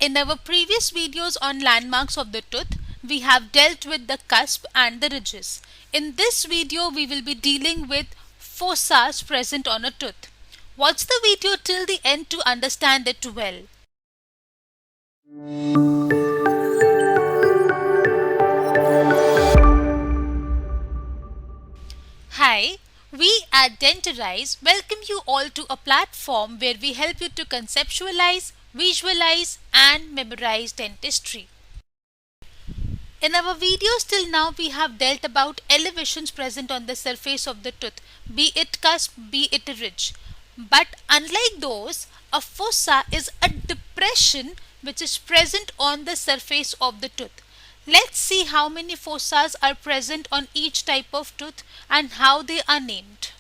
In our previous videos on landmarks of the tooth, we have dealt with the cusp and the ridges. In this video, we will be dealing with fossas present on a tooth. Watch the video till the end to understand it well. Hi, we at Dentarize welcome you all to a platform where we help you to conceptualize, visualize, and memorize dentistry. In our videos till now, we have dealt about elevations present on the surface of the tooth, be it cusp, be it ridge. But unlike those, a fossa is a depression which is present on the surface of the tooth. Let's see how many fossas are present on each type of tooth and how they are named.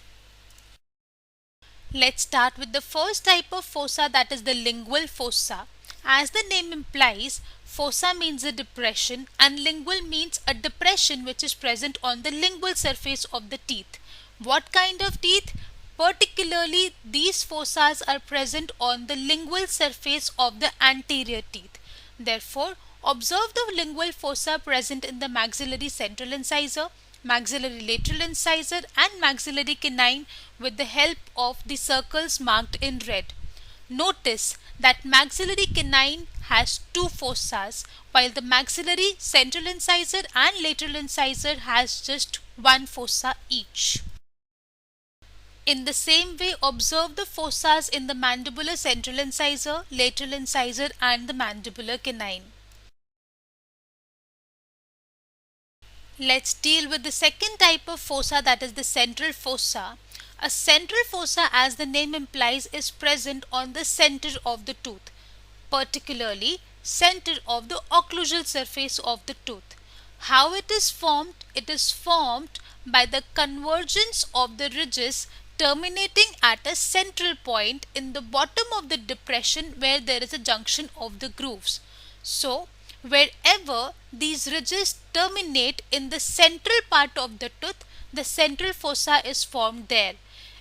Let's start with the first type of fossa, that is the lingual fossa. As the name implies, fossa means a depression and lingual means a depression which is present on the lingual surface of the teeth. What kind of teeth? Particularly, these fossas are present on the lingual surface of the anterior teeth. Therefore, observe the lingual fossa present in the maxillary central incisor, maxillary lateral incisor and maxillary canine with the help of the circles marked in red. Notice that maxillary canine has two fossas while the maxillary central incisor and lateral incisor has just one fossa each. In the same way, observe the fossas in the mandibular central incisor, lateral incisor and the mandibular canine. Let's deal with the second type of fossa, that is the central fossa. A central fossa, as the name implies, is present on the center of the tooth, particularly center of the occlusal surface of the tooth. How it is formed? It is formed by the convergence of the ridges terminating at a central point in the bottom of the depression where there is a junction of the grooves. So, wherever these ridges terminate in the central part of the tooth, the central fossa is formed there.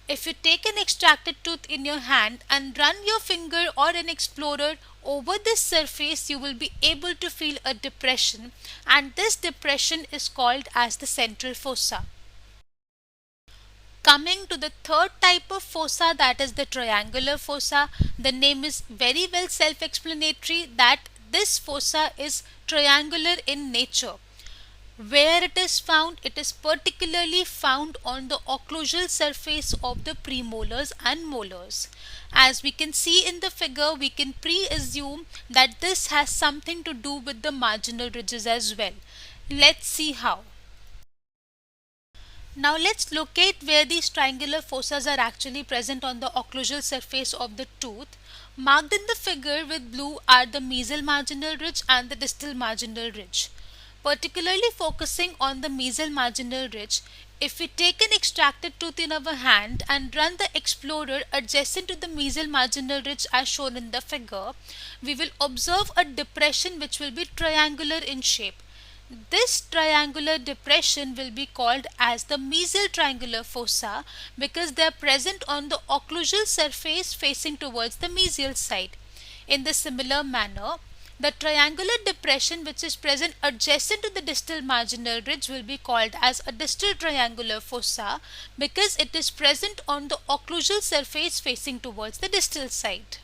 If you take an extracted tooth in your hand and run your finger or an explorer over this surface, you will be able to feel a depression, and this depression is called as the central fossa. Coming to the third type of fossa, that is the triangular fossa. The name is very well self-explanatory that this fossa is triangular in nature. Where it is found? It is particularly found on the occlusal surface of the premolars and molars. As we can see in the figure, we can pre-assume that this has something to do with the marginal ridges as well. Let's see how. Now let's locate where these triangular fossas are actually present on the occlusal surface of the tooth. Marked in the figure with blue are the mesial marginal ridge and the distal marginal ridge. Particularly focusing on the mesial marginal ridge, if we take an extracted tooth in our hand and run the explorer adjacent to the mesial marginal ridge as shown in the figure, we will observe a depression which will be triangular in shape. This triangular depression will be called as the mesial triangular fossa because they are present on the occlusal surface facing towards the mesial side. In the similar manner, the triangular depression which is present adjacent to the distal marginal ridge will be called as a distal triangular fossa because it is present on the occlusal surface facing towards the distal side.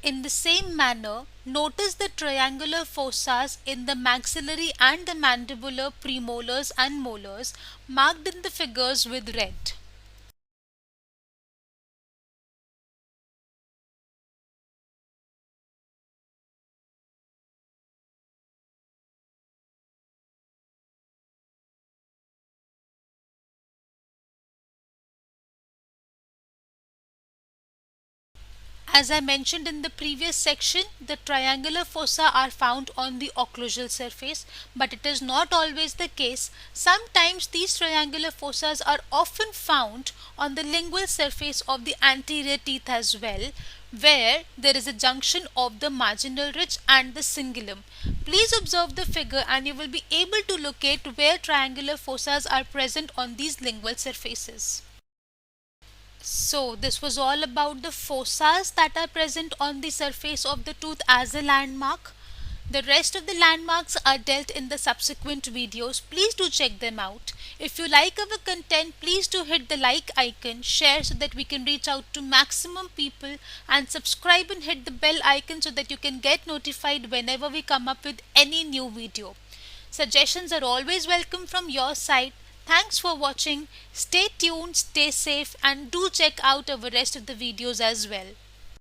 In the same manner, notice the triangular fossas in the maxillary and the mandibular premolars and molars marked in the figures with red. As I mentioned in the previous section, the triangular fossa are found on the occlusal surface, but it is not always the case. Sometimes these triangular fossas are often found on the lingual surface of the anterior teeth as well, where there is a junction of the marginal ridge and the cingulum. Please observe the figure and you will be able to locate where triangular fossas are present on these lingual surfaces. So, this was all about the fossas that are present on the surface of the tooth as a landmark. The rest of the landmarks are dealt in the subsequent videos. Please do check them out. If you like our content, please do hit the like icon, share so that we can reach out to maximum people, and subscribe and hit the bell icon so that you can get notified whenever we come up with any new video. Suggestions are always welcome from your side. Thanks for watching. Stay tuned, stay safe, and do check out our rest of the videos as well.